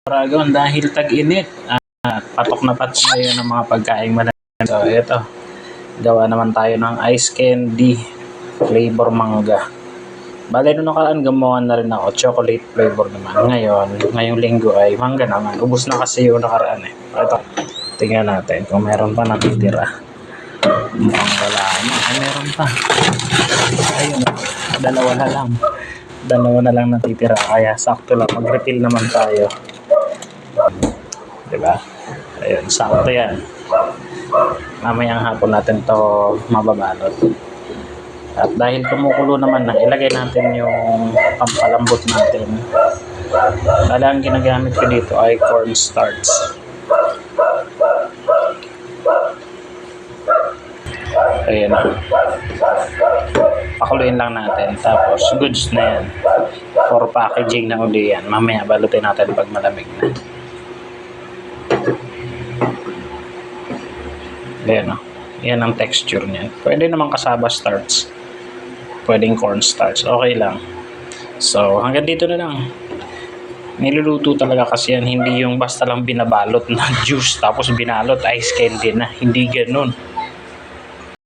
Dragon dahil tag-init. Patok na patok ngayon ng mga pagkain malamig. So, ito. Gawa naman tayo ng ice candy flavor mangga. Bale, nung nakaraan gumawa na rin ako chocolate flavor naman. Ngayong linggo ay mangga naman. Ubus na kasi yung nakaraan eh. Ito, tingnan natin kung meron pa natitira. Mukhang wala na. Ay, meron pa. Ayun, dalawa na lang natitira. Kaya sakto lang. Mag-refill naman tayo. Diba? Ayun, sakto yan. Mamayang hapon natin to mababalot. At dahil kumukulo naman na, ilagay natin yung pampalambot natin. Dahil ang ginagamit ko dito ay cornstarch. Ayan na. Pakuluin lang natin. Tapos, goods na yan. For packaging na uli yan. Mamaya balutin natin pag malamig na. Ayan o. Yan ang texture niya. Pwede naman kasaba starch. Pwedeng cornstarch. Okay lang. So, hanggang dito na lang. Niluluto talaga kasi yan. Hindi yung basta lang binabalot na juice tapos binalot ice candy na. Hindi ganun.